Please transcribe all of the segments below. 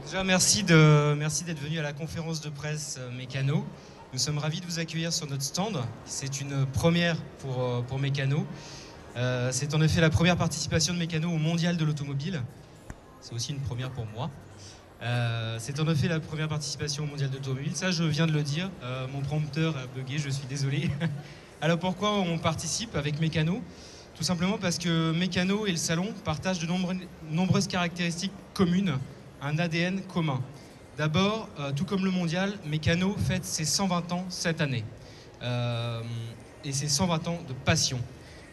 Déjà, merci d'être venu à la conférence de presse Mécano. Nous sommes ravis de vous accueillir sur notre stand. C'est une première pour Mécano. C'est en effet la première participation de Mécano au Mondial de l'automobile. C'est aussi une première pour moi. C'est en effet la première participation au Mondial de l'automobile. Ça, je viens de le dire. Mon prompteur a bugué, je suis désolé. Alors pourquoi on participe avec Mécano? Tout simplement parce que Mécano et le salon partagent de nombreuses caractéristiques communes, un ADN commun. D'abord, tout comme le mondial, Mécano fête ses 120 ans cette année. Et ses 120 ans de passion.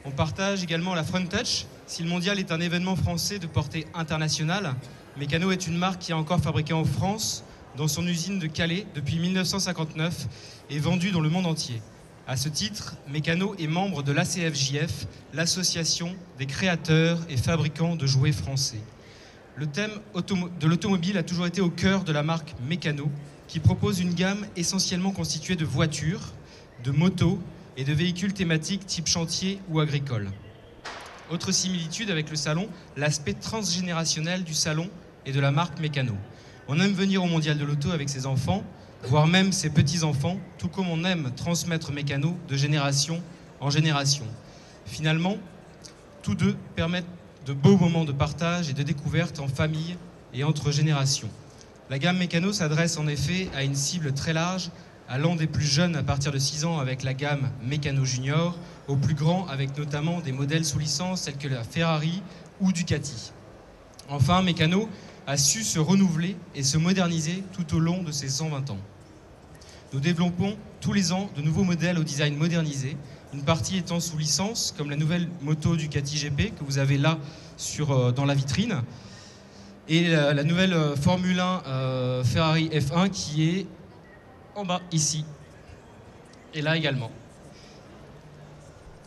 On partage également la Front Touch. Si le mondial est un événement français de portée internationale, Mécano est une marque qui est encore fabriquée en France, dans son usine de Calais depuis 1959 et vendue dans le monde entier. À ce titre, Mécano est membre de l'ACFJF, l'association des créateurs et fabricants de jouets français. Le thème de l'automobile a toujours été au cœur de la marque Mécano, qui propose une gamme essentiellement constituée de voitures, de motos et de véhicules thématiques type chantier ou agricole. Autre similitude avec le salon, l'aspect transgénérationnel du salon et de la marque Mécano. On aime venir au Mondial de l'Auto avec ses enfants, voire même ses petits-enfants, tout comme on aime transmettre Mécano de génération en génération. Finalement, tous deux permettent de beaux moments de partage et de découverte en famille et entre générations. La gamme Mécano s'adresse en effet à une cible très large, allant des plus jeunes à partir de 6 ans avec la gamme Mécano Junior, aux plus grands avec notamment des modèles sous licence tels que la Ferrari ou Ducati. Enfin, Mécano a su se renouveler et se moderniser tout au long de ses 120 ans. Nous développons tous les ans de nouveaux modèles au design modernisé, une partie étant sous licence, comme la nouvelle moto Ducati GP que vous avez là dans la vitrine, et la nouvelle Formule 1 Ferrari F1 qui est en bas, ici, et là également.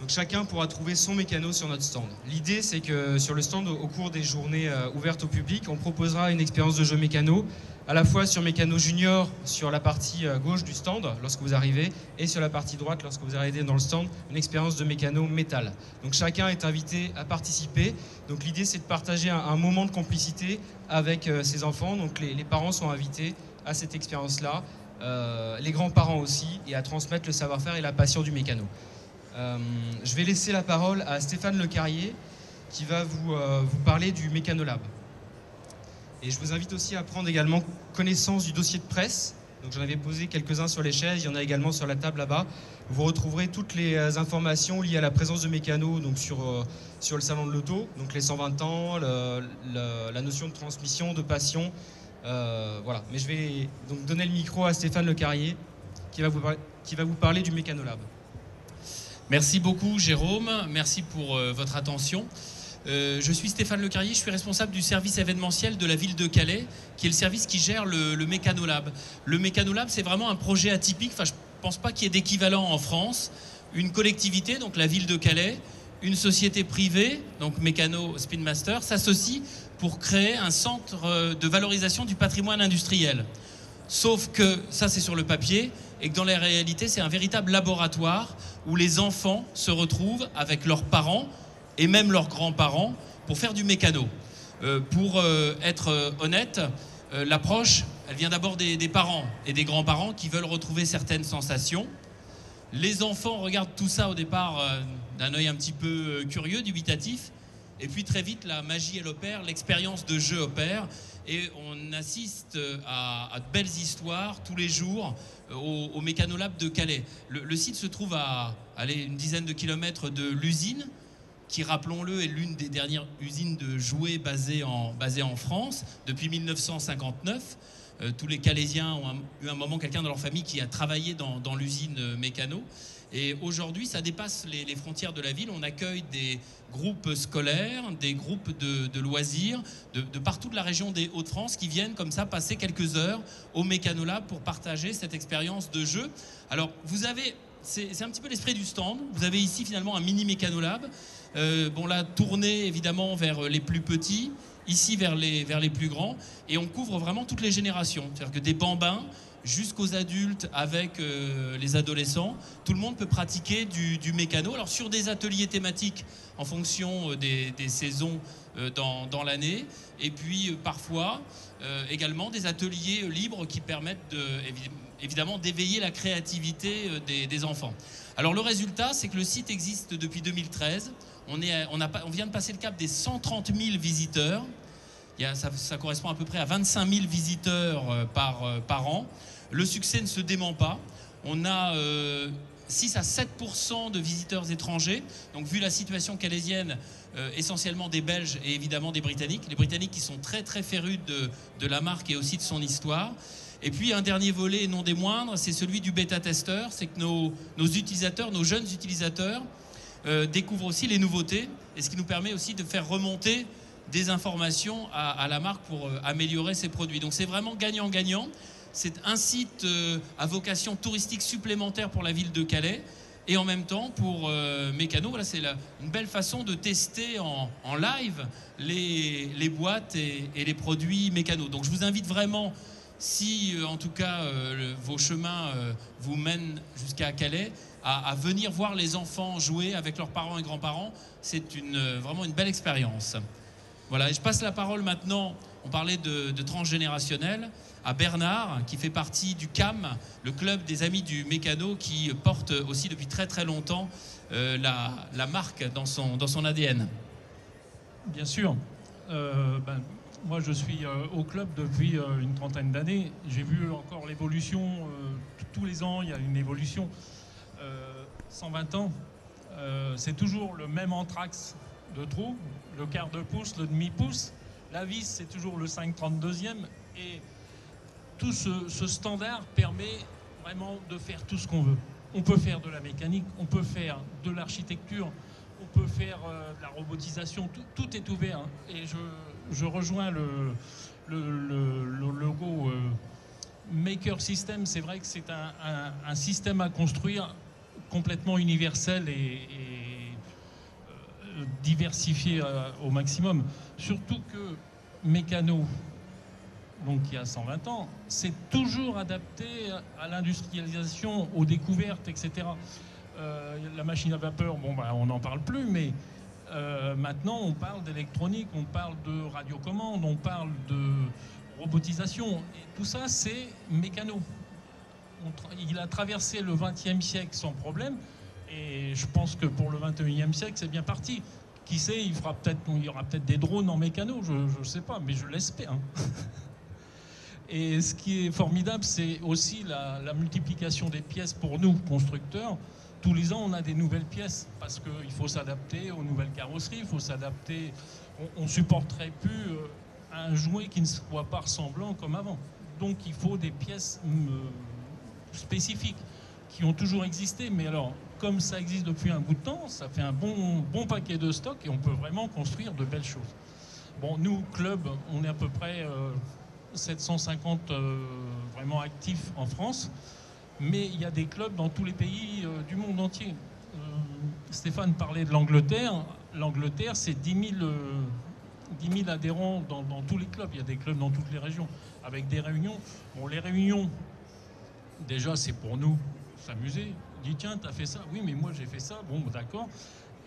Donc chacun pourra trouver son Mécano sur notre stand. L'idée, c'est que sur le stand, au cours des journées ouvertes au public, on proposera une expérience de jeu Mécano, à la fois sur Mécano Junior, sur la partie gauche du stand, lorsque vous arrivez, et sur la partie droite, lorsque vous arrivez dans le stand, une expérience de Mécano métal. Donc chacun est invité à participer. Donc l'idée, c'est de partager un moment de complicité avec ses enfants. Donc les parents sont invités à cette expérience-là, les grands-parents aussi, et à transmettre le savoir-faire et la passion du mécano. Je vais laisser la parole à Stéphane Lecarrier qui va vous parler du Mécanolab. Et je vous invite aussi à prendre également connaissance du dossier de presse. Donc j'en avais posé quelques-uns sur les chaises, il y en a également sur la table là-bas. Vous retrouverez toutes les informations liées à la présence de Mécano donc sur le salon de l'auto, donc les 120 ans, la notion de transmission, de passion. Voilà. Mais je vais donc donner le micro à Stéphane Lecarrier qui va vous parler du Mécanolab. Merci beaucoup Jérôme, merci pour votre attention. Je suis Stéphane Lecarrier, je suis responsable du service événementiel de la ville de Calais, qui est le service qui gère le Mécanolab. Le Mécanolab, c'est vraiment un projet atypique, enfin je ne pense pas qu'il y ait d'équivalent en France. Une collectivité, donc la ville de Calais, une société privée, donc Mécano Spin Master, s'associe pour créer un centre de valorisation du patrimoine industriel. Sauf que ça c'est sur le papier et que dans la réalité c'est un véritable laboratoire où les enfants se retrouvent avec leurs parents et même leurs grands-parents pour faire du mécano. Pour être honnête, l'approche elle vient d'abord des parents et des grands-parents qui veulent retrouver certaines sensations. Les enfants regardent tout ça au départ d'un œil un petit peu curieux, dubitatif. Et puis très vite, la magie, elle opère, l'expérience de jeu opère. Et on assiste à de belles histoires tous les jours au Mécanolab de Calais. Le site se trouve à une dizaine de kilomètres de l'usine, qui, rappelons-le, est l'une des dernières usines de jouets basées en France depuis 1959. Tous les Calaisiens ont eu un moment quelqu'un dans leur famille qui a travaillé dans l'usine Mécano. Et aujourd'hui, ça dépasse les frontières de la ville. On accueille des groupes scolaires, des groupes de loisirs, de partout de la région des Hauts-de-France qui viennent comme ça passer quelques heures au Mécanolab pour partager cette expérience de jeu. Alors, c'est un petit peu l'esprit du stand. Vous avez ici finalement un mini Mécanolab. Là, tourné évidemment vers les plus petits, ici vers les plus grands. Et on couvre vraiment toutes les générations. C'est-à-dire que des bambins jusqu'aux adultes avec les adolescents, tout le monde peut pratiquer du mécano. Alors sur des ateliers thématiques en fonction des saisons dans l'année. Et puis parfois également des ateliers libres qui permettent évidemment d'éveiller la créativité des enfants. Alors le résultat, c'est que le site existe depuis 2013. On vient de passer le cap des 130 000 visiteurs. Ça correspond à peu près à 25 000 visiteurs par an. Le succès ne se dément pas. On a 6 à 7% de visiteurs étrangers. Donc vu la situation calaisienne, essentiellement des Belges et évidemment des Britanniques. Les Britanniques qui sont très très férus de la marque et aussi de son histoire. Et puis un dernier volet, non des moindres, c'est celui du bêta-testeur. C'est que nos utilisateurs, nos jeunes utilisateurs, découvrent aussi les nouveautés. Et ce qui nous permet aussi de faire remonter des informations à la marque pour améliorer ses produits. Donc c'est vraiment gagnant-gagnant. C'est un site à vocation touristique supplémentaire pour la ville de Calais. Et en même temps, pour Mécano, voilà, c'est une belle façon de tester en live les boîtes et les produits Mécano. Donc je vous invite vraiment, si en tout cas vos chemins vous mènent jusqu'à Calais, à venir voir les enfants jouer avec leurs parents et grands-parents. C'est vraiment une belle expérience. Voilà, et je passe la parole maintenant, on parlait de transgénérationnel, à Bernard, qui fait partie du CAM, le club des amis du Mécano, qui porte aussi depuis très très longtemps la marque dans son ADN. Bien sûr. Moi, je suis au club depuis une trentaine d'années. J'ai vu encore l'évolution. Tous les ans, il y a une évolution. 120 ans, c'est toujours le même anthrax de trou, le quart de pouce, le demi-pouce. La vis, c'est toujours le 5/32e. Et tout ce standard permet vraiment de faire tout ce qu'on veut. On peut faire de la mécanique, on peut faire de l'architecture, on peut faire de la robotisation, tout est ouvert. Et je rejoins le logo Maker System. C'est vrai que c'est un système à construire complètement universel et diversifié au maximum. Surtout que Mécano, donc il y a 120 ans, c'est toujours adapté à l'industrialisation, aux découvertes, etc. La machine à vapeur, on n'en parle plus, mais maintenant on parle d'électronique, on parle de radiocommande, on parle de robotisation. Et tout ça, c'est Mécano. Il a traversé le XXe siècle sans problème, et je pense que pour le XXIe siècle, c'est bien parti. Qui sait, il y aura peut-être des drones en Mécano, je ne sais pas, mais je l'espère. Et ce qui est formidable, c'est aussi la multiplication des pièces pour nous, constructeurs. Tous les ans, on a des nouvelles pièces, parce qu'il faut s'adapter aux nouvelles carrosseries, il faut s'adapter. On ne supporterait plus un jouet qui ne soit pas ressemblant comme avant. Donc il faut des pièces spécifiques qui ont toujours existé, mais alors comme ça existe depuis un bout de temps, ça fait un bon paquet de stock et on peut vraiment construire de belles choses. Bon, nous, club, on est à peu près 750 vraiment actifs en France, mais il y a des clubs dans tous les pays du monde entier. Stéphane parlait de l'Angleterre. L'Angleterre, c'est 10 000 adhérents dans tous les clubs. Il y a des clubs dans toutes les régions, avec des réunions. Bon, les réunions, déjà, c'est pour nous s'amuser. On dit, tiens, t'as fait ça? Oui, mais moi, j'ai fait ça. Bon, d'accord.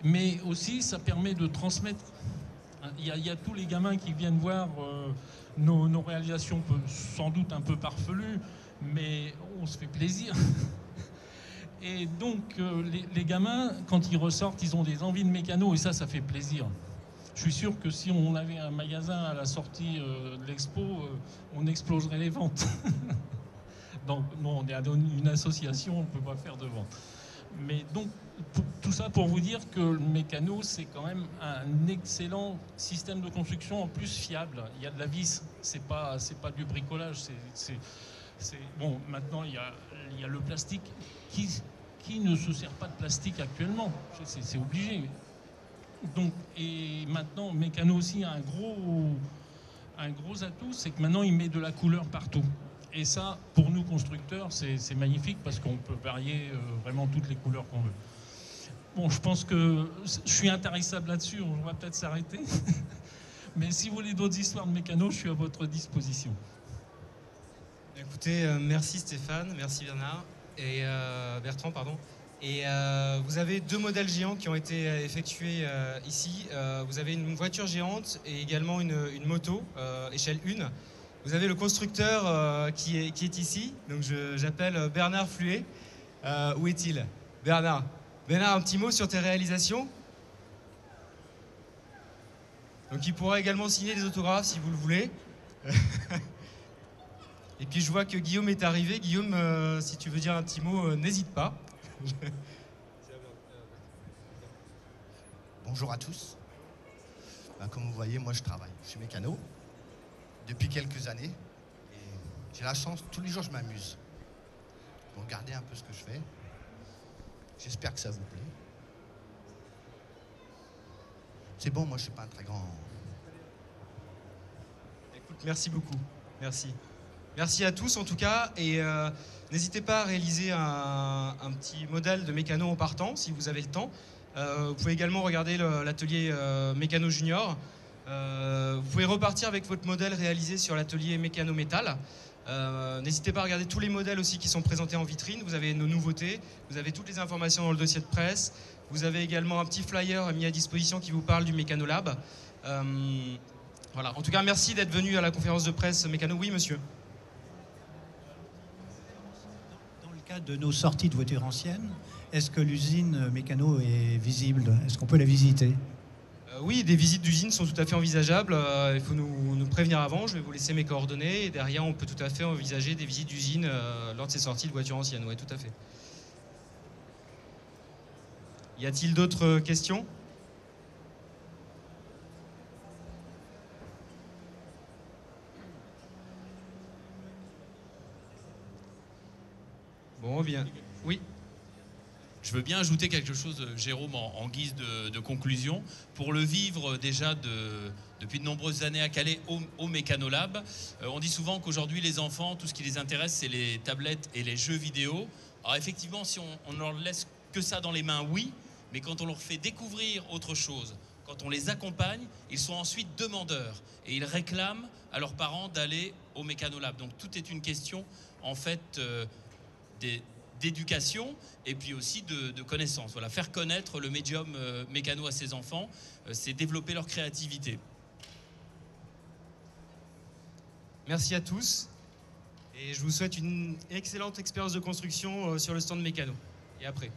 Mais aussi, ça permet de transmettre. Il y a tous les gamins qui viennent voir nos réalisations, sans doute un peu farfelues, mais on se fait plaisir. Et donc, les gamins, quand ils ressortent, ils ont des envies de mécano, et ça fait plaisir. Je suis sûr que si on avait un magasin à la sortie de l'expo, on exploserait les ventes. Donc, non, on est une association, on ne peut pas faire de vente. Mais donc, tout ça pour vous dire que le mécano, c'est quand même un excellent système de construction, en plus fiable. Il y a de la vis, c'est pas du bricolage. Bon, maintenant, il y a le plastique. Qui ne se sert pas de plastique actuellement? C'est obligé. Donc, et maintenant, Mécano aussi a un gros atout, c'est que maintenant, il met de la couleur partout. Et ça, pour nous constructeurs, c'est magnifique parce qu'on peut varier vraiment toutes les couleurs qu'on veut. Bon, je pense que je suis intarissable là-dessus, on va peut-être s'arrêter. Mais si vous voulez d'autres histoires de Mécano, je suis à votre disposition. Écoutez, merci Stéphane, merci Bernard et Bertrand, pardon. Et vous avez 2 modèles géants qui ont été effectués ici. Vous avez une voiture géante et également une moto, échelle 1. Vous avez le constructeur qui est ici. Donc j'appelle Bernard Fluet. Où est-il? Bernard, un petit mot sur tes réalisations? Donc il pourra également signer des autographes si vous le voulez. Et puis je vois que Guillaume est arrivé. Guillaume, si tu veux dire un petit mot, n'hésite pas. Bonjour à tous. Comme vous voyez, moi je travaille. Je suis mécano depuis quelques années. Et j'ai la chance, tous les jours je m'amuse. Vous regardez un peu ce que je fais. J'espère que ça vous plaît. C'est bon, moi je suis pas un très grand... Écoute, merci beaucoup. Merci. Merci à tous en tout cas. Et n'hésitez pas à réaliser un petit modèle de mécano en partant si vous avez le temps. Vous pouvez également regarder l'atelier Mécano Junior. Vous pouvez repartir avec votre modèle réalisé sur l'atelier Mécano Métal. N'hésitez pas à regarder tous les modèles aussi qui sont présentés en vitrine. Vous avez nos nouveautés, vous avez toutes les informations dans le dossier de presse. Vous avez également un petit flyer mis à disposition qui vous parle du Mécano Lab. Voilà. En tout cas, merci d'être venu à la conférence de presse Mécano. Oui, monsieur. Dans le cadre de nos sorties de voitures anciennes, est-ce que l'usine Mécano est visible? Est-ce qu'on peut la visiter? Oui, des visites d'usine sont tout à fait envisageables. Il faut nous prévenir avant. Je vais vous laisser mes coordonnées. Et derrière, on peut tout à fait envisager des visites d'usine lors de ces sorties de voitures anciennes. Oui, tout à fait. Y a-t-il d'autres questions? Bon, bien. Oui. Je veux bien ajouter quelque chose, Jérôme, en guise de conclusion. Pour le vivre déjà depuis de nombreuses années à Calais au Mécanolab, on dit souvent qu'aujourd'hui les enfants, tout ce qui les intéresse, c'est les tablettes et les jeux vidéo. Alors effectivement, si on ne leur laisse que ça dans les mains, oui, mais quand on leur fait découvrir autre chose, quand on les accompagne, ils sont ensuite demandeurs et ils réclament à leurs parents d'aller au Mécanolab. Donc tout est une question, en fait, d'éducation et puis aussi de connaissance. Voilà, faire connaître le médium mécano à ses enfants, c'est développer leur créativité. Merci à tous et je vous souhaite une excellente expérience de construction sur le stand mécano et après.